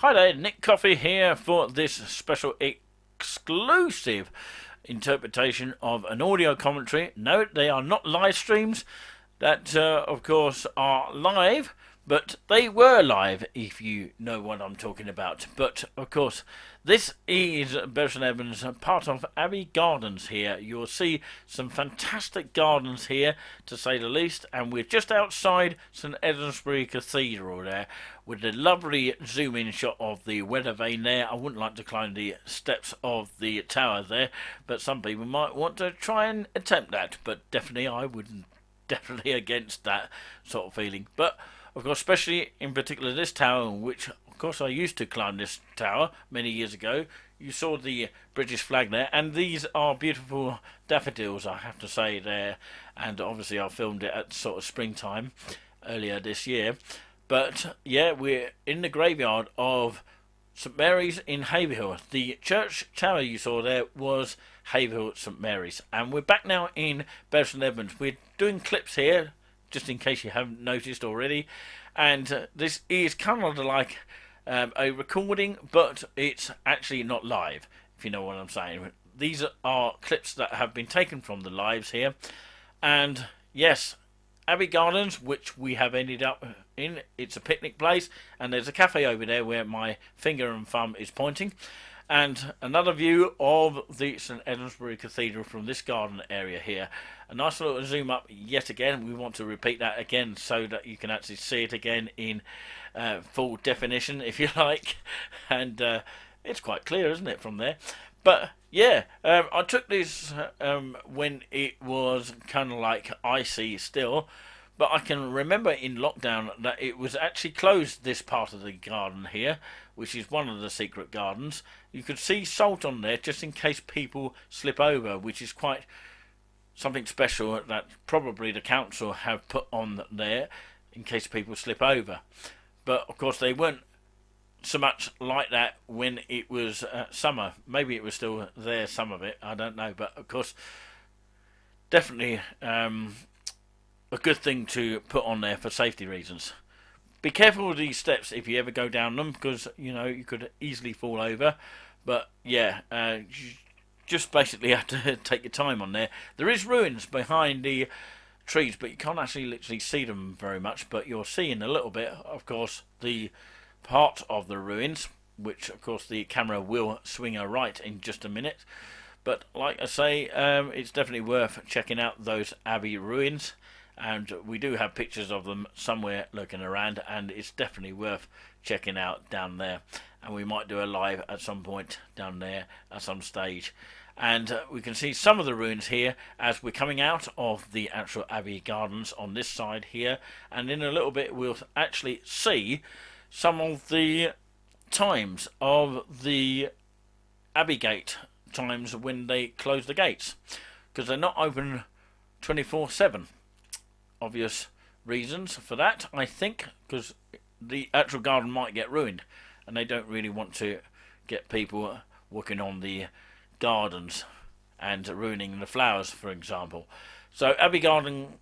Hi there, Nick Coffey here for this special exclusive interpretation of an audio commentary. No, they are not live streams that, of course, are live, but they were live if you know what I'm talking about. But, of course, this is Bertrand Evans, part of Abbey Gardens here. You'll see some fantastic gardens here, to say the least, and we're just outside St Edmundsbury Cathedral there, with the lovely zoom-in shot of the weather vane there. I wouldn't like to climb the steps of the tower there, but some people might want to try and attempt that, but definitely I wouldn't. Definitely against that sort of feeling. But, of course, especially in particular this tower, which, of course, I used to climb this tower many years ago. You saw the British flag there, and these are beautiful daffodils, I have to say, there. And obviously I filmed it at sort of springtime earlier this year. But, yeah, we're in the graveyard of St Mary's in Haverhill. The church tower you saw there was Haverhill St Mary's, and we're back now in Bertrand Evans. We're doing clips here, just in case you haven't noticed already, and this is kind of like a recording, but it's actually not live, if you know what I'm saying. These are clips that have been taken from the lives here, and yes, Abbey Gardens, which we have ended up in. It's a picnic place, and there's a cafe over there where my finger and thumb is pointing. And another view of the St Edmundsbury Cathedral from this garden area here. A nice little zoom up yet again. We want to repeat that again so that you can actually see it again in full definition, if you like. And it's quite clear, isn't it, from there? But yeah, I took this when it was kind of like icy still, but I can remember in lockdown that it was actually closed, this part of the garden here, which is one of the secret gardens. You could see salt on there just in case people slip over, which is quite something special that probably the council have put on there in case people slip over. But of course they weren't so much like that when it was summer. Maybe it was still there, some of it, I don't know. But of course, definitely a good thing to put on there for safety reasons. Be careful with these steps if you ever go down them, because you know you could easily fall over. But yeah, you just basically have to take your time on there. There is ruins behind the trees, but you can't actually literally see them very much. But you're seeing a little bit, of course, the part of the ruins, which of course the camera will swing her right in just a minute. But like I say, it's definitely worth checking out those Abbey ruins, and we do have pictures of them somewhere looking around, and it's definitely worth checking out down there. And we might do a live at some point down there at some stage. And we can see some of the ruins here as we're coming out of the actual Abbey Gardens on this side here, and in a little bit we'll actually see some of the times of the Abbey Gate times when they close the gates, because they're not open 24/7. Obvious reasons for that, I think, because the actual garden might get ruined, and they don't really want to get people working on the gardens and ruining the flowers, for example. So Abbey Garden,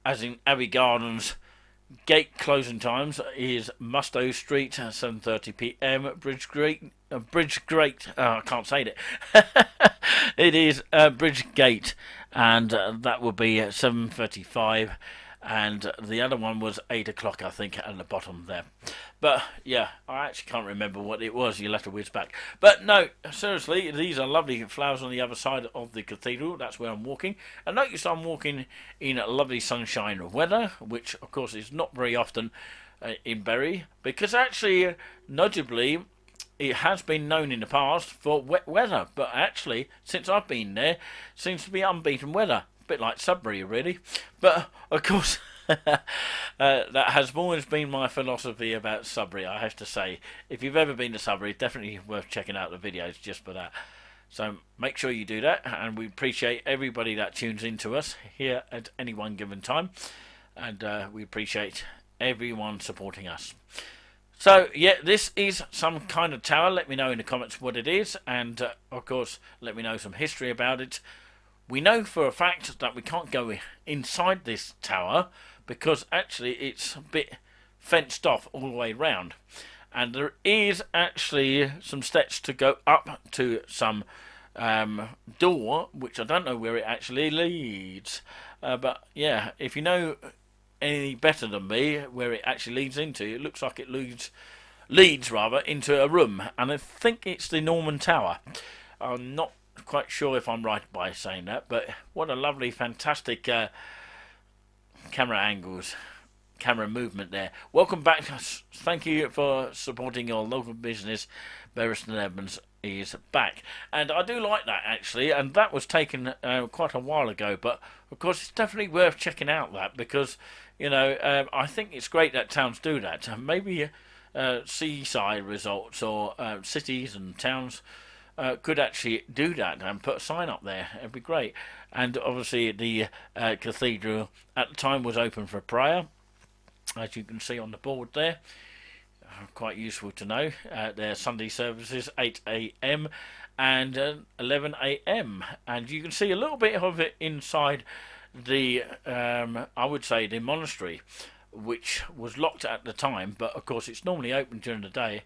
as in Abbey Gardens, gate closing times is Mustow Street, 7:30 p.m. Bridge Gate. I can't say it. It is Bridge Gate, and that will be at 7:35. And the other one was 8 o'clock, I think, at the bottom there. But yeah, I actually can't remember what it was. You'll have to whiz back. But no, seriously, these are lovely flowers on the other side of the cathedral. That's where I'm walking. And notice I'm walking in lovely sunshine weather, which of course is not very often in Bury, because actually, notably, it has been known in the past for wet weather. But actually, since I've been there, seems to be unbeaten weather. A bit like Sudbury, really. But of course, that has always been my philosophy about Sudbury, I have to say. If you've ever been to Sudbury, definitely worth checking out the videos just for that. So make sure you do that, and we appreciate everybody that tunes in to us here at any one given time, and we appreciate everyone supporting us. So yeah, this is some kind of tower. Let me know in the comments what it is, and of course let me know some history about it. We know for a fact that we can't go inside this tower because actually it's a bit fenced off all the way round. and there is actually some steps to go up to some door, which I don't know where it actually leads. But yeah, if you know any better than me where it actually leads into, it looks like it leads rather into a room, and I think it's the Norman Tower. I'm not quite sure if I'm right by saying that, but what a lovely, fantastic camera angles, camera movement there. Welcome back. Thank you for supporting your local business. Bereston Edmonds is back, and I do like that actually, and that was taken quite a while ago, but of course it's definitely worth checking out that, because I think it's great that towns do that. Maybe seaside resorts or cities and towns could actually do that and put a sign up there. It'd be great. And obviously the cathedral at the time was open for prayer, as you can see on the board there. Quite useful to know. Their Sunday services 8 a.m. and 11 a.m. and you can see a little bit of it inside the I would say the monastery, which was locked at the time, but of course it's normally open during the day,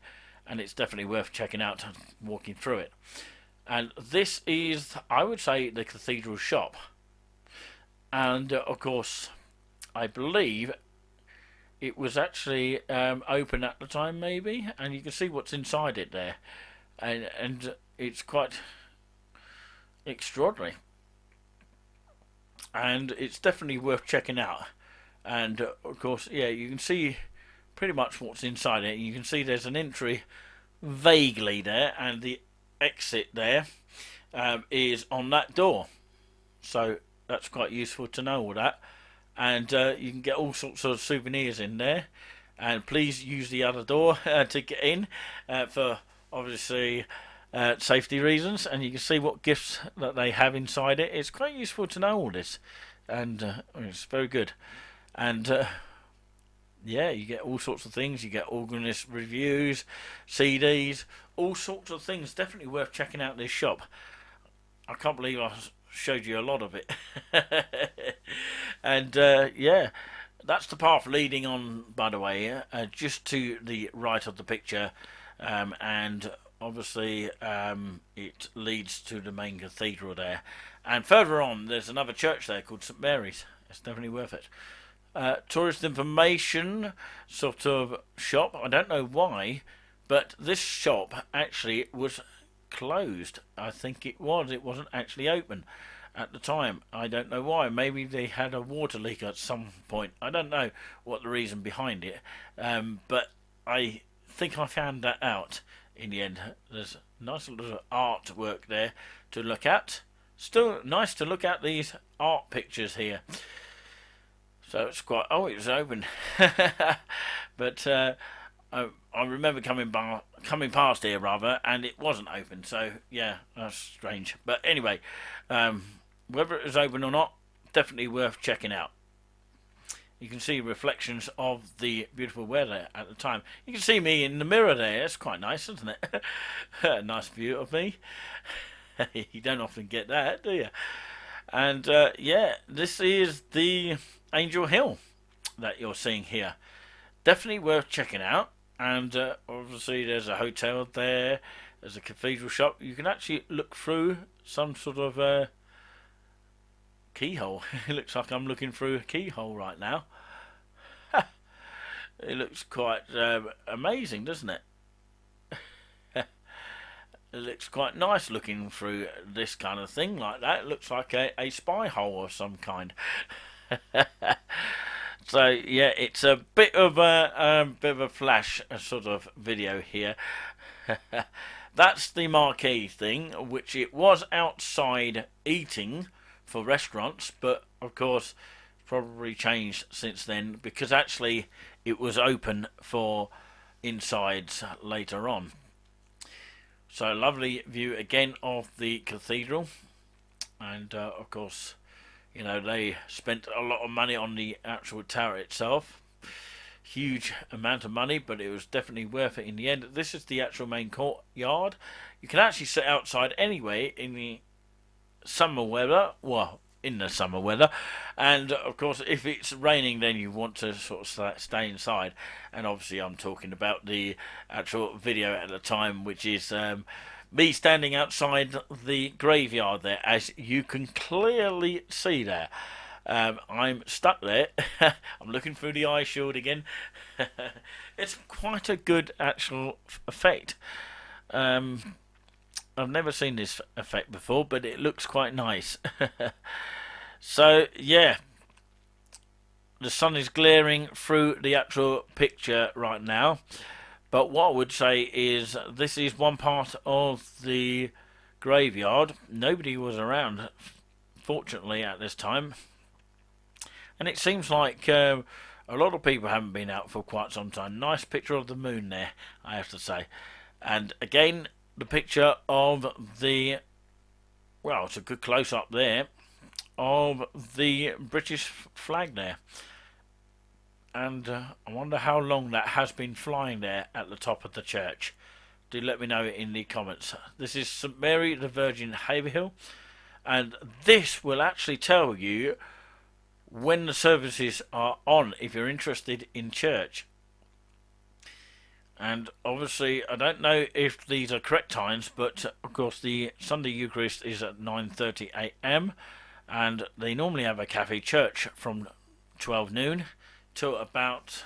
and it's definitely worth checking out and walking through it. And this is, I would say, the cathedral shop, and of course I believe it was actually open at the time, maybe, and you can see what's inside it there, and it's quite extraordinary, and it's definitely worth checking out. And of course, yeah, you can see pretty much what's inside it. You can see there's an entry vaguely there, and the exit there is on that door, so that's quite useful to know all that. And you can get all sorts of souvenirs in there, and please use the other door to get in for obviously safety reasons. And you can see what gifts that they have inside it. It's quite useful to know all this, and it's very good. And yeah, you get all sorts of things. You get organist reviews, CDs, all sorts of things. Definitely worth checking out this shop. I can't believe I showed you a lot of it. And yeah, that's the path leading on, by the way, just to the right of the picture, and obviously it leads to the main cathedral there. And further on there's another church there called St Mary's. It's definitely worth it. Tourist information sort of shop. I don't know why, but this shop actually was closed. I think it wasn't actually open at the time. I don't know why. Maybe they had a water leak at some point. I don't know what the reason behind it, but I think I found that out in the end. There's nice little artwork there to look at. Still nice to look at these art pictures here. So it's quite... Oh, it was open. But I remember coming past here, rather, and it wasn't open. So, yeah, that's strange. But anyway, whether it was open or not, definitely worth checking out. You can see reflections of the beautiful weather at the time. You can see me in the mirror there. It's quite nice, isn't it? Nice view of me. You don't often get that, do you? And, yeah, this is the Angel Hill that you're seeing here. Definitely worth checking out. And obviously there's a hotel there. There's a cathedral shop. You can actually look through some sort of keyhole. It looks like I'm looking through a keyhole right now. It looks quite amazing, doesn't it? It looks quite nice looking through this kind of thing like that. It looks like a spy hole of some kind. So yeah, it's a bit of a flash sort of video here. That's the marquee thing, which it was outside eating for restaurants, but of course probably changed since then, because actually it was open for insides later on. So lovely view again of the cathedral, and of course, you know, they spent a lot of money on the actual tower itself. Huge amount of money, but it was definitely worth it in the end. This is the actual main courtyard. You can actually sit outside anyway in the summer weather. Well, in the summer weather. And of course, if it's raining, then you want to sort of stay inside. And obviously, I'm talking about the actual video at the time, which is me standing outside the graveyard there, as you can clearly see there. I'm stuck there. I'm looking through the eye shield again. It's quite a good actual effect. I've never seen this effect before, but it looks quite nice. So, yeah. The sun is glaring through the actual picture right now. But what I would say is this is one part of the graveyard. Nobody was around, fortunately, at this time. And it seems like a lot of people haven't been out for quite some time. Nice picture of the moon there, I have to say. And again, the picture of the, well, it's a good close-up there, of the British flag there. And I wonder how long that has been flying there at the top of the church. Do let me know in the comments. This is St Mary the Virgin, Haverhill. And this will actually tell you when the services are on, if you're interested in church. And obviously, I don't know if these are correct times, but of course the Sunday Eucharist is at 9:30 a.m. and they normally have a cafe church from 12 noon to about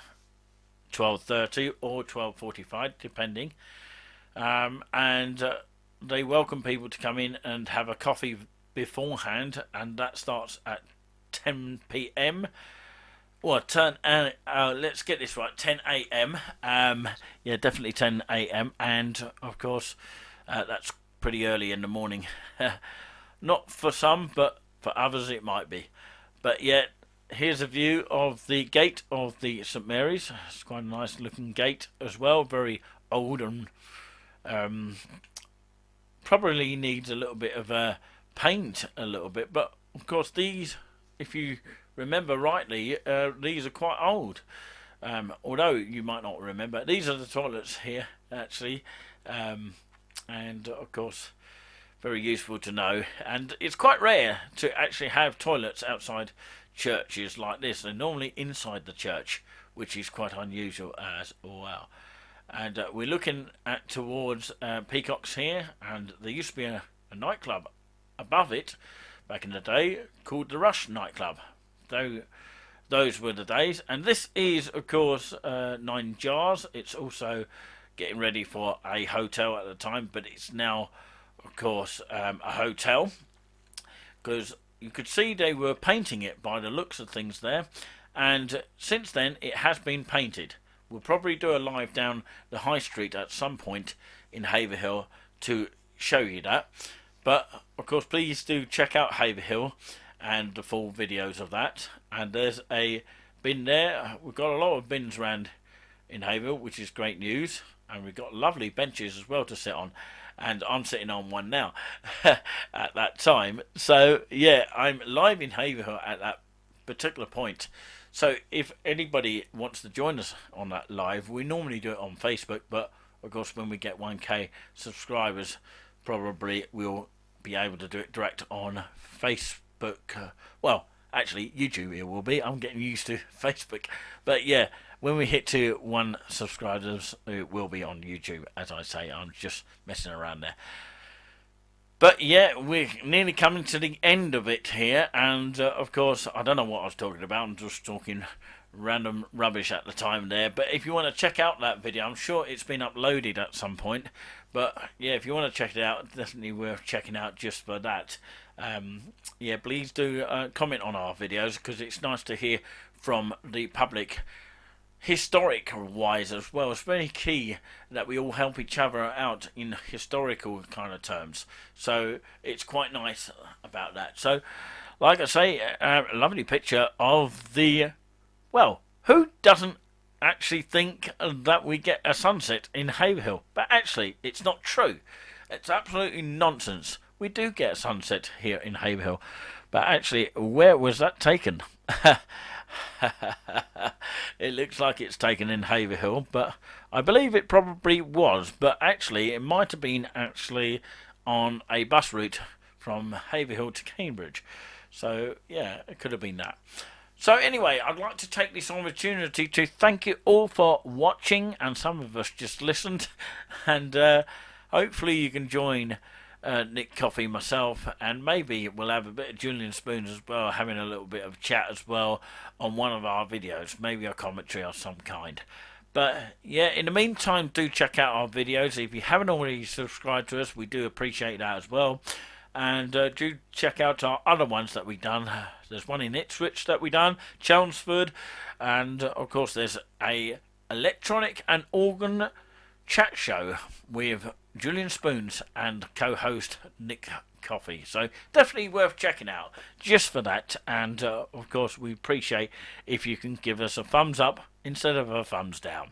12:30 or 12:45, depending. And they welcome people to come in and have a coffee beforehand, and that starts at 10 p.m. Well, let's get this right, 10 a.m. Yeah, definitely 10 a.m. And, of course, that's pretty early in the morning. Not for some, but for others it might be. But, yeah, here's a view of the gate of the St Mary's. It's quite a nice looking gate as well, very old and probably needs a little bit of paint a little bit. But, of course, these, if you remember rightly, these are quite old. Although you might not remember, these are the toilets here, actually. And, of course, very useful to know. And it's quite rare to actually have toilets outside churches like this. They're normally inside the church, which is quite unusual as well. And we're looking at towards Peacocks here, and there used to be a nightclub above it back in the day called the Rush nightclub. Though those were the days. And this is, of course, 9 Jars. It's also getting ready for a hotel at the time, but it's now, of course, a hotel, because you could see they were painting it by the looks of things there. And since then, it has been painted. We'll probably do a live down the high street at some point in Haverhill to show you that. But, of course, please do check out Haverhill and the full videos of that. And there's a bin there. We've got a lot of bins around in Haverhill, which is great news. And we've got lovely benches as well to sit on. And I'm sitting on one now at that time. So, yeah, I'm live in Haverhill at that particular point. So if anybody wants to join us on that live, we normally do it on Facebook. But, of course, when we get 1K subscribers, probably we'll be able to do it direct on Facebook. Well, actually, YouTube it will be. I'm getting used to Facebook. But, yeah, when we hit to 1 subscribers, it will be on YouTube. As I say, I'm just messing around there. But, yeah, we're nearly coming to the end of it here. And, of course, I don't know what I was talking about. I'm just talking random rubbish at the time there. But if you want to check out that video, I'm sure it's been uploaded at some point. But, yeah, if you want to check it out, definitely worth checking out just for that. Yeah, please do comment on our videos, because it's nice to hear from the public, historic wise as well. It's very key that we all help each other out in historical kind of terms. So it's quite nice about that. So, like I say, a lovely picture of the, well, who doesn't actually think that we get a sunset in Haverhill? But actually, it's not true. It's absolutely nonsense. We do get a sunset here in Haverhill. But actually, where was that taken? It looks like it's taken in Haverhill, but I believe it probably was. But actually, it might have been actually on a bus route from Haverhill to Cambridge. So yeah, it could have been that. So anyway, I'd like to take this opportunity to thank you all for watching, and some of us just listened, and hopefully you can join Nick Coffey, myself, and maybe we'll have a bit of Julian Spoons as well, having a little bit of chat as well on one of our videos, maybe a commentary of some kind. But yeah, in the meantime, do check out our videos. If you haven't already subscribed to us, we do appreciate that as well. And do check out our other ones that we've done. There's one in Ipswich that we've done, Chelmsford, and of course there's a electronic and organ chat show with Julian Spoons and co-host Nick Coffey. So definitely worth checking out just for that. And of course we appreciate if you can give us a thumbs up instead of a thumbs down.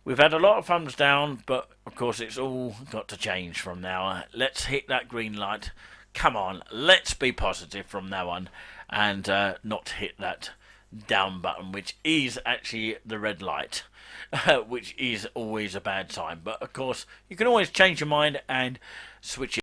We've had a lot of thumbs down, but of course it's all got to change from now. Let's hit that green light. Come on, let's be positive from now on, and not hit that down button, which is actually the red light, which is always a bad time. But of course, you can always change your mind and switch it.